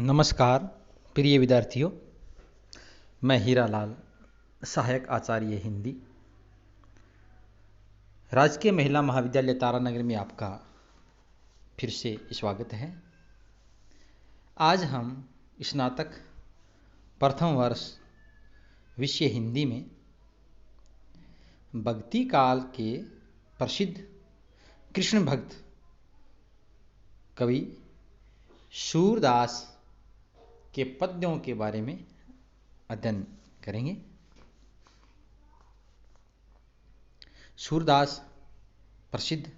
नमस्कार प्रिय विद्यार्थियों, मैं हीरालाल, सहायक आचार्य हिंदी, राजकीय महिला महाविद्यालय तारानगर में आपका फिर से स्वागत है। आज हम स्नातक प्रथम वर्ष विषय हिंदी में भक्ति काल के प्रसिद्ध कृष्ण भक्त कवि सूरदास के पद्यों के बारे में अध्ययन करेंगे। सूरदास प्रसिद्ध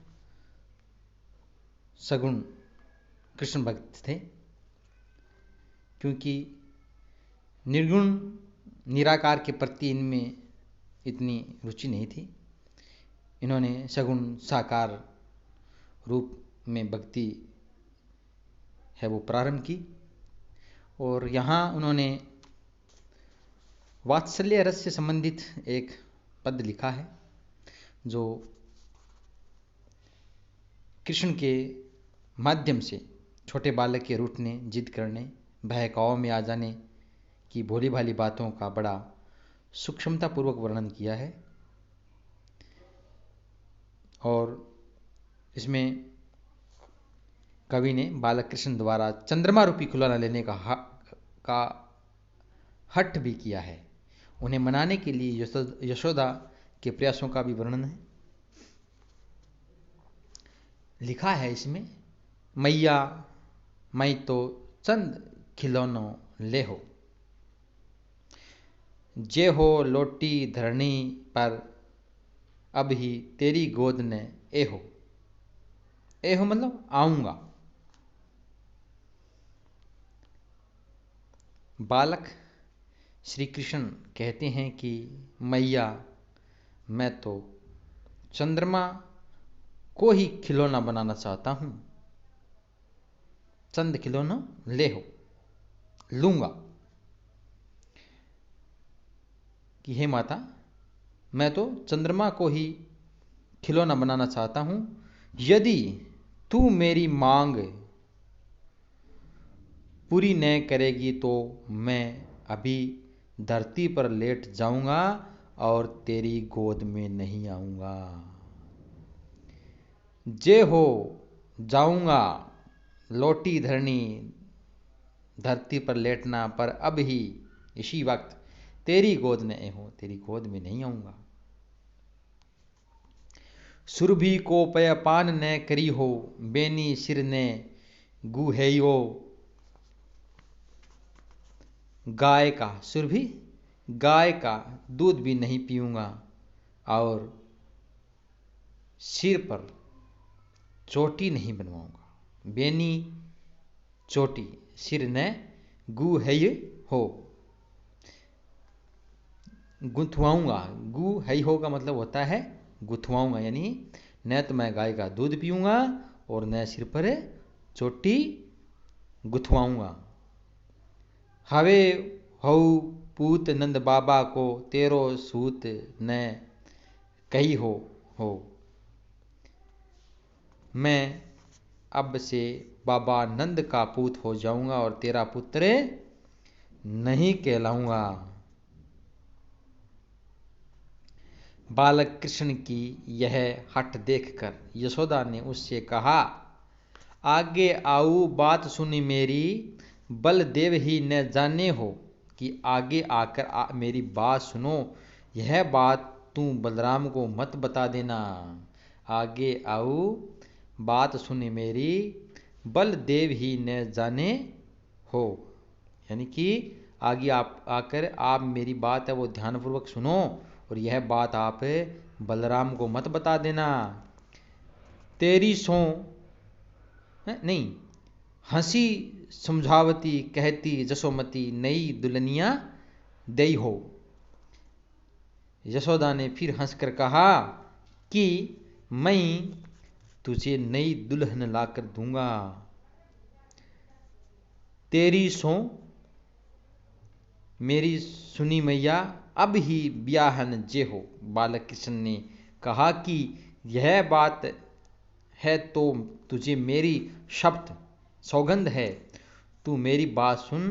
सगुण कृष्ण भक्त थे, क्योंकि निर्गुण निराकार के प्रति इनमें इतनी रुचि नहीं थी। इन्होंने सगुण साकार रूप में भक्ति है वो प्रारंभ की, और यहाँ उन्होंने वात्सल्य रस से संबंधित एक पद लिखा है, जो कृष्ण के माध्यम से छोटे बालक के रूठने, जिद करने, बहकाव में आ जाने की भोली भाली बातों का बड़ा सूक्ष्मतापूर्वक वर्णन किया है। और इसमें कवि ने बालक कृष्ण द्वारा चंद्रमा रूपी खिलौना लेने का हठ भी किया है। उन्हें मनाने के लिए यशोदा के प्रयासों का भी वर्णन है। लिखा है इसमें, मैया मैं तो चंद खिलौनों ले हो, जे हो लोटी धरनी पर अब ही तेरी गोद ने एहो। एहो मतलब आऊंगा। बालक श्री कृष्ण कहते हैं कि मैया मैं तो चंद्रमा को ही खिलौना बनाना चाहता हूं, चंद खिलौना ले हो, लूंगा। कि हे माता, मैं तो चंद्रमा को ही खिलौना बनाना चाहता हूं, यदि तू मेरी मांग पूरी न करेगी तो मैं अभी धरती पर लेट जाऊंगा और तेरी गोद में नहीं आऊंगा। जे हो जाऊंगा लोटी धरनी, धरती पर लेटना, पर अब ही इसी वक्त तेरी गोद में हो, तेरी गोद में नहीं आऊंगा। सुरभि को पयपान न करी हो, बेनी सिर ने गुहेयो। गाय का, सुरभि गाय का दूध भी नहीं पीऊंगा, और सिर पर चोटी नहीं बनवाऊंगा। बेनी चोटी, सिर ने गुहेय हो, गुथवाऊंगा। गुहेय हो का मतलब होता है गुथवाऊंगा, यानी न तो मैं गाय का दूध पीऊंगा और न सिर पर चोटी गुथवाऊंगा। हवे हऊ पूत नंद बाबा को, तेरो सूत न कही हो। मैं अब से बाबा नंद का पूत हो जाऊंगा और तेरा पुत्र नहीं कहलाऊंगा। बालक कृष्ण की यह हठ देखकर यशोदा ने उससे कहा, आगे आऊ बात सुनी मेरी, बलदेव ही न जाने हो। कि आगे आकर मेरी बात सुनो, यह बात तू बलराम को मत बता देना। आगे आऊ बात सुनी मेरी, बलदेव ही न जाने हो, यानी कि आगे आकर आप मेरी बात है वो ध्यानपूर्वक सुनो, और यह बात आप बलराम को मत बता देना। तेरी सो नहीं, हंसी समझावती कहती जसोमती, नई दुल्हनिया दई हो। यशोदा ने फिर हंसकर कहा कि मैं तुझे नई दुल्हन लाकर दूंगा। तेरी सो मेरी सुनी मैया, अब ही ब्याहन जे हो। बालक कृष्ण ने कहा कि यह बात है तो तुझे मेरी शपथ सौगंध है, तू मेरी बात सुन,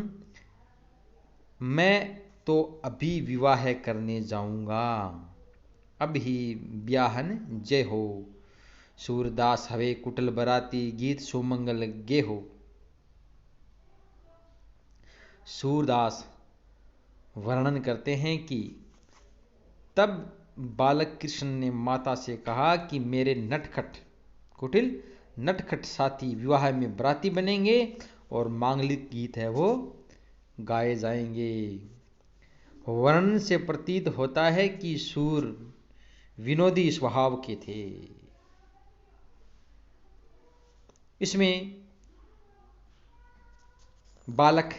मैं तो अभी विवाह करने जाऊंगा, अब ही ब्याहन जय हो। सूरदास हवे कुटल बराती, गीत सुमंगल गे हो। सूरदास वर्णन करते हैं कि तब बालक कृष्ण ने माता से कहा कि मेरे नटखट कुटिल नटखट साथी विवाह में बराती बनेंगे और मांगलिक गीत है वो गाए जाएंगे। वर्णन से प्रतीत होता है कि सूर विनोदी स्वभाव के थे। इसमें बालक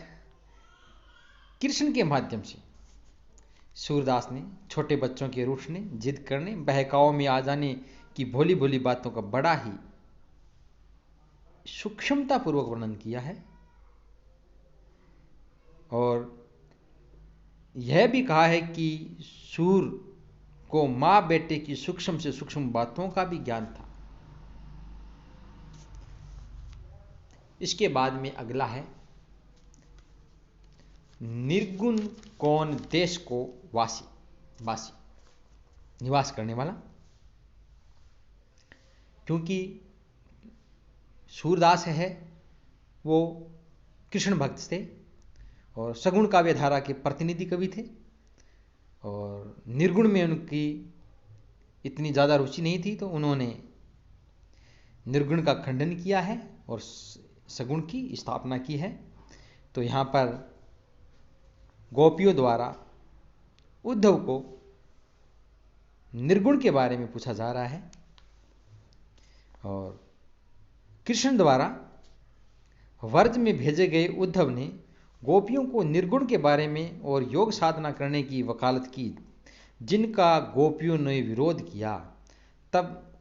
कृष्ण के माध्यम से सूरदास ने छोटे बच्चों के रूठने, जिद करने, बहकाओं में आ जाने की भोली भोली बातों का बड़ा ही सूक्ष्मता पूर्वक वर्णन किया है और यह भी कहा है कि सूर को मां बेटे की सूक्ष्म से सूक्ष्म बातों का भी ज्ञान था। इसके बाद में अगला है निर्गुण कौन देश को वासी निवास करने वाला। क्योंकि सूरदास है वो कृष्ण भक्त थे और सगुण काव्य धारा के प्रतिनिधि कवि थे और निर्गुण में उनकी इतनी ज़्यादा रुचि नहीं थी, तो उन्होंने निर्गुण का खंडन किया है और सगुण की स्थापना की है। तो यहाँ पर गोपियों द्वारा उद्धव को निर्गुण के बारे में पूछा जा रहा है और कृष्ण द्वारा व्रज में भेजे गए उद्धव ने गोपियों को निर्गुण के बारे में और योग साधना करने की वकालत की, जिनका गोपियों ने विरोध किया। तब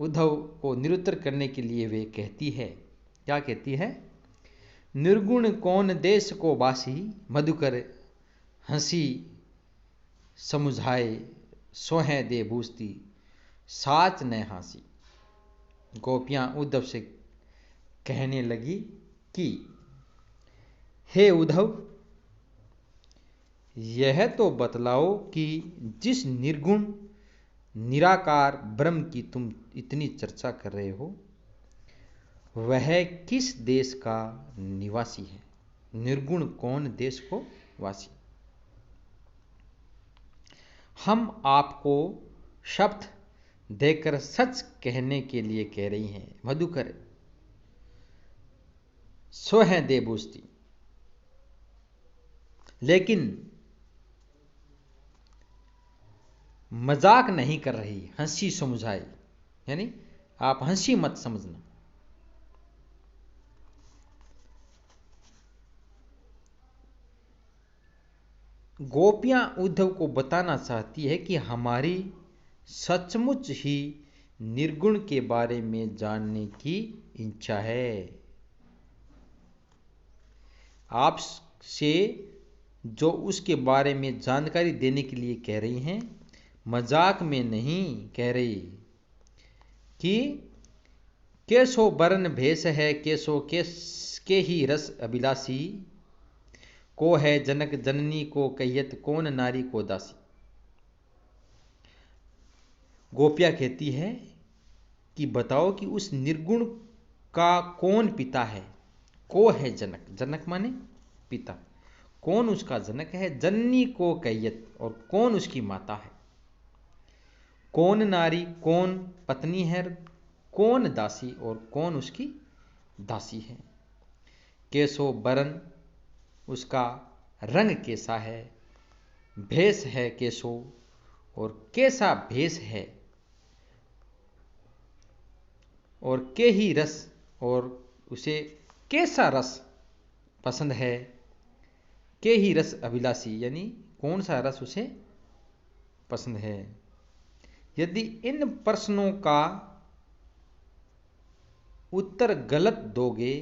उद्धव को निरुत्तर करने के लिए वे कहती है, क्या कहती है? निर्गुण कौन देश को बासी, मधुकर हंसी समुझाए, सोहें दे बूझती साच न हासी। गोपियां उद्धव से कहने लगी कि हे उद्धव, यह तो बतलाओ कि जिस निर्गुण निराकार ब्रह्म की तुम इतनी चर्चा कर रहे हो वह किस देश का निवासी है? निर्गुण कौन देश को वासी? हम आपको शब्द देकर सच कहने के लिए कह रही हैं, मधुकर सो है दे बूझती, लेकिन मजाक नहीं कर रही, हंसी समुझाई, यानी आप हंसी मत समझना। गोपियां उद्धव को बताना चाहती है कि हमारी सचमुच ही निर्गुण के बारे में जानने की इच्छा है। आपसे जो उसके बारे में जानकारी देने के लिए कह रही हैं, मजाक में नहीं कह रही कि कैसो बरन भेष है, कैसो के ही रस अभिलाषी, को है जनक जननी को कहियत, कौन नारी को दासी। गोपिया कहती है कि बताओ कि उस निर्गुण का कौन पिता है। को है जनक, जनक माने पिता, कौन उसका जनक है? जननी को कहियत, और कौन उसकी माता है? कौन नारी, कौन पत्नी है? कौन दासी, और कौन उसकी दासी है? कैसो बरन, उसका रंग कैसा है? भेष है कैसो, और कैसा भेष है? और के ही रस, और उसे कैसा रस पसंद है? के ही रस अभिलाषी, यानी कौन सा रस उसे पसंद है? यदि इन प्रश्नों का उत्तर गलत दोगे,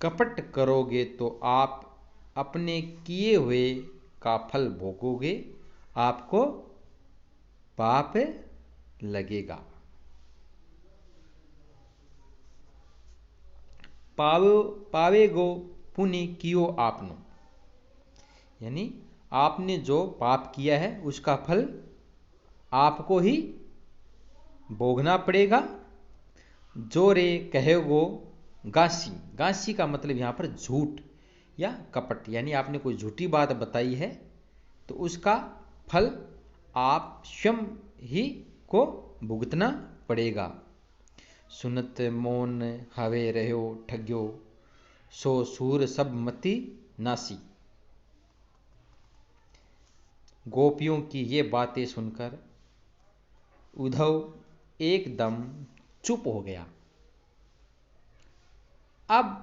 कपट करोगे, तो आप अपने किए हुए का फल भोगोगे, आपको पाप लगेगा। पावेगो पुण्य कियो आपनो, यानी आपने जो पाप किया है उसका फल आपको ही भोगना पड़ेगा। जो रे कहेगो गासी, गासी का मतलब यहां पर झूठ या कपट, यानी आपने कोई झूठी बात बताई है तो उसका फल आप स्वयं ही को भुगतना पड़ेगा। सुनत मौन हवे रहो ठग्यो, सो सूर सब मति नासी। गोपियों की ये बातें सुनकर उद्धव एकदम चुप हो गया। अब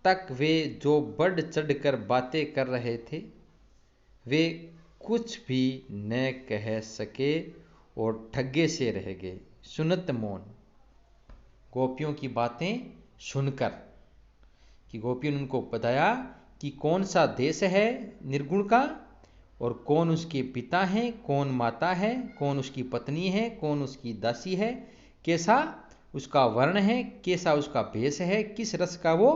तक वे जो बढ़ चढ़कर बातें कर रहे थे वे कुछ भी न कह सके और ठग्गे से रह गए। सुनत मौन, गोपियों की बातें सुनकर, कि गोपियों ने उनको बताया कि कौन सा देश है निर्गुण का और कौन उसके पिता हैं, कौन माता है, कौन उसकी पत्नी है, कौन उसकी दासी है, कैसा उसका वर्ण है, कैसा उसका भेष है, किस रस का वो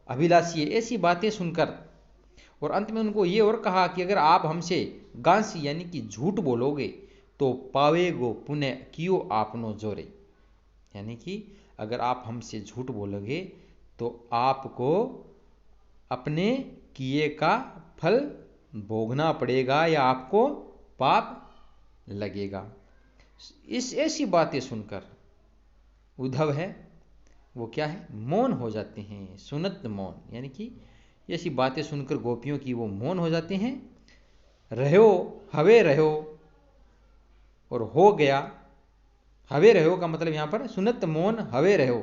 अभिलाषी है। ऐसी बातें सुनकर और अंत में उनको ये और कहा कि अगर आप हमसे गांसी यानी कि झूठ बोलोगे तो पावेगो पुण्य कियो आपनो जोरे, यानी कि अगर आप हमसे झूठ बोलोगे तो आपको अपने किए का फल भोगना पड़ेगा या आपको पाप लगेगा। इस ऐसी बातें सुनकर उद्धव है वो क्या है, मौन हो जाते हैं। सुनत मौन, यानी कि ऐसी बातें सुनकर गोपियों की वो मौन हो जाते हैं। रहो हवे रहो और हो गया, हवे रहो का मतलब यहां पर सुनत मौन हवे रहो,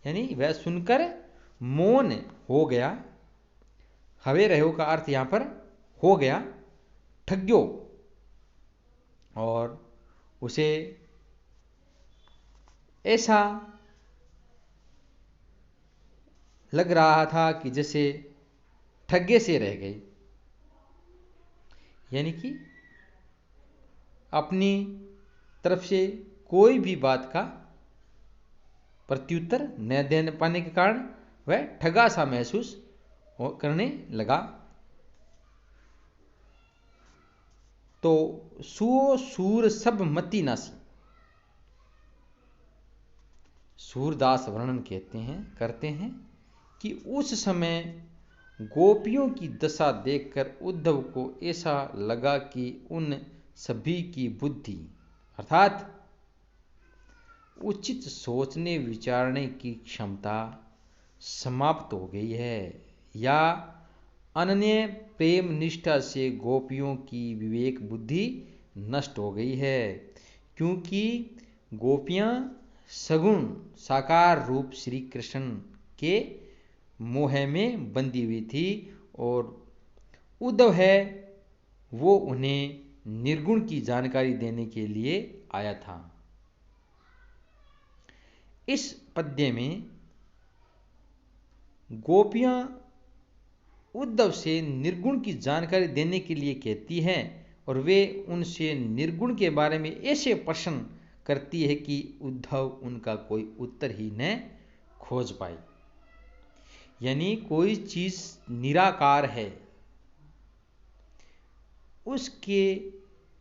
यानी वह सुनकर मौन हो गया। हवे रहो का अर्थ यहां पर हो गया ठग्यो, और उसे ऐसा लग रहा था कि जैसे ठग्गे से रह गई, यानी कि अपनी तरफ से कोई भी बात का प्रत्युत्तर न दे पाने के कारण वह ठगा सा महसूस करने लगा। तो सो सूर सब मति नासी, सूरदास वर्णन करते हैं कि उस समय गोपियों की दशा देखकर उद्धव को ऐसा लगा कि उन सभी की बुद्धि अर्थात उचित सोचने विचारने की क्षमता समाप्त हो गई है, या अनन्य प्रेम निष्ठा से गोपियों की विवेक बुद्धि नष्ट हो गई है, क्योंकि गोपियां सगुण साकार रूप श्री कृष्ण के मोह में बंधी हुई थी और उद्धव है वो उन्हें निर्गुण की जानकारी देने के लिए आया था। इस पद्य में गोपियां उद्धव से निर्गुण की जानकारी देने के लिए कहती हैं और वे उनसे निर्गुण के बारे में ऐसे प्रश्न करती है कि उद्धव उनका कोई उत्तर ही न खोज पाए। यानी कोई चीज निराकार है, उसके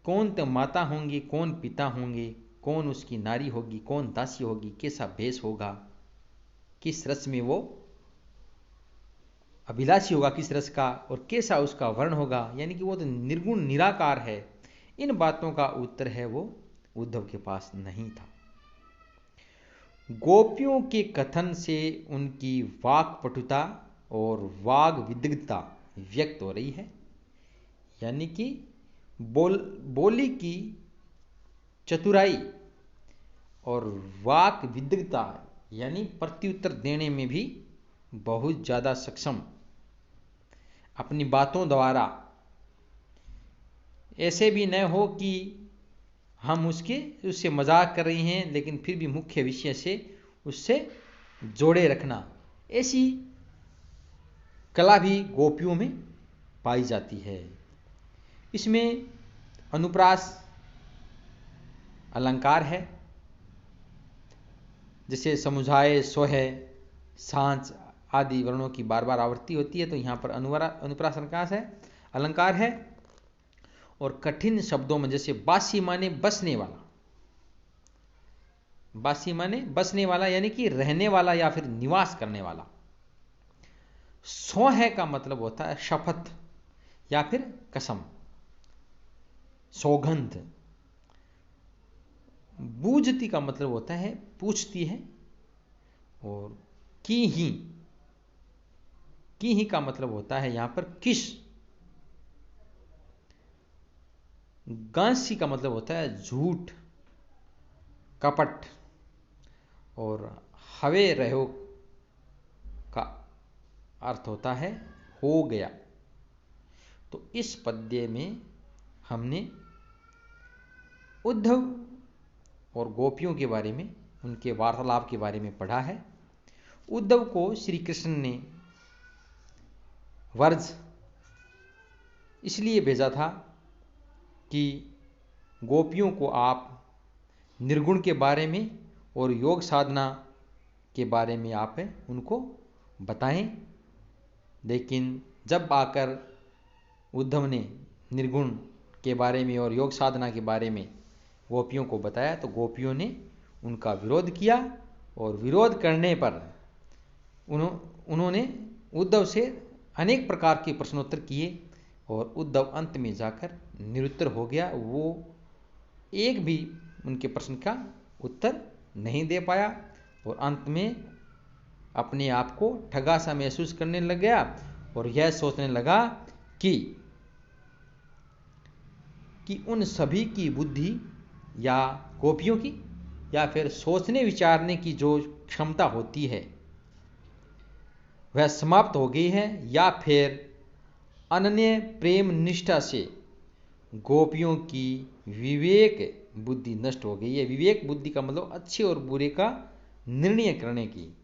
कौन तो माता होंगी, कौन पिता होंगे, कौन उसकी नारी होगी, कौन दासी होगी, कैसा भेष होगा, किस रस में वो अभिलाषी होगा, किस रस का, और कैसा उसका वर्ण होगा, यानी कि वो तो निर्गुण निराकार है। इन बातों का उत्तर है वो उद्धव के पास नहीं था। गोपियों के कथन से उनकी वाक पटुता और वाग विदग्धता व्यक्त हो रही है, यानी कि बोली की चतुराई और वाक विदग्धता यानी प्रत्युत्तर देने में भी बहुत ज्यादा सक्षम, अपनी बातों द्वारा ऐसे भी न हो कि हम उससे मजाक कर रही हैं लेकिन फिर भी मुख्य विषय से उससे जोड़े रखना, ऐसी कला भी गोपियों में पाई जाती है। इसमें अनुप्रास अलंकार है, जैसे समुझाए सोहे सांच आदि वर्णों की बार बार आवृत्ति होती है, तो यहाँ पर अनुप्रास अलंकार है। और कठिन शब्दों में जैसे बासी माने बसने वाला, बासी माने बसने वाला यानी कि रहने वाला या फिर निवास करने वाला। सौ है का मतलब होता है शपथ या फिर कसम, सौगंध। बूझती का मतलब होता है पूछती है। और की ही का मतलब होता है यहां पर किस। गांसी का मतलब होता है झूठ, कपट। और हवे रहो का अर्थ होता है हो गया। तो इस पद्य में हमने उद्धव और गोपियों के बारे में, उनके वार्तालाप के बारे में पढ़ा है। उद्धव को श्री कृष्ण ने वर्ज इसलिए भेजा था कि गोपियों को आप निर्गुण के बारे में और योग साधना के बारे में आप उनको बताएं। लेकिन जब आकर उद्धव ने निर्गुण के बारे में और योग साधना के बारे में गोपियों को बताया तो गोपियों ने उनका विरोध किया। और विरोध करने पर उन्होंने उद्धव से अनेक प्रकार के प्रश्नोत्तर किए और उद्धव अंत में जाकर निरुत्तर हो गया। वो एक भी उनके प्रश्न का उत्तर नहीं दे पाया और अंत में अपने आप को ठगा सा महसूस करने लग गया और यह सोचने लगा कि उन सभी की बुद्धि या गोपियों की या फिर सोचने विचारने की जो क्षमता होती है वह समाप्त हो गई है, या फिर अनन्य प्रेम निष्ठा से गोपियों की विवेक बुद्धि नष्ट हो गई है। विवेक बुद्धि का मतलब अच्छे और बुरे का निर्णय करने की।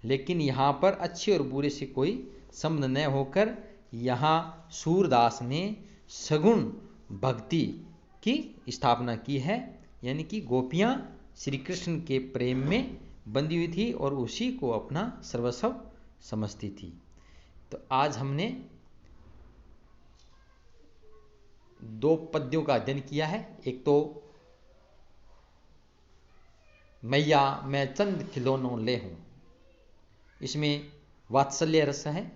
लेकिन यहाँ पर अच्छे और बुरे से कोई संबंध न होकर यहाँ सूरदास ने सगुण भक्ति की स्थापना की है, यानी कि गोपियाँ श्री कृष्ण के प्रेम में बंधी हुई थी और उसी को अपना सर्वस्व समझती थी। तो आज हमने 2 पद्यों का अध्ययन किया है। एक तो मैया मैं चंद खिलौनों ले हूँ, इसमें वात्सल्य रस है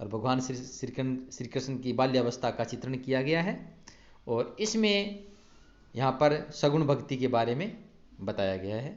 और भगवान श्री कृष्ण की बाल्यावस्था का चित्रण किया गया है। और इसमें यहाँ पर सगुण भक्ति के बारे में बताया गया है।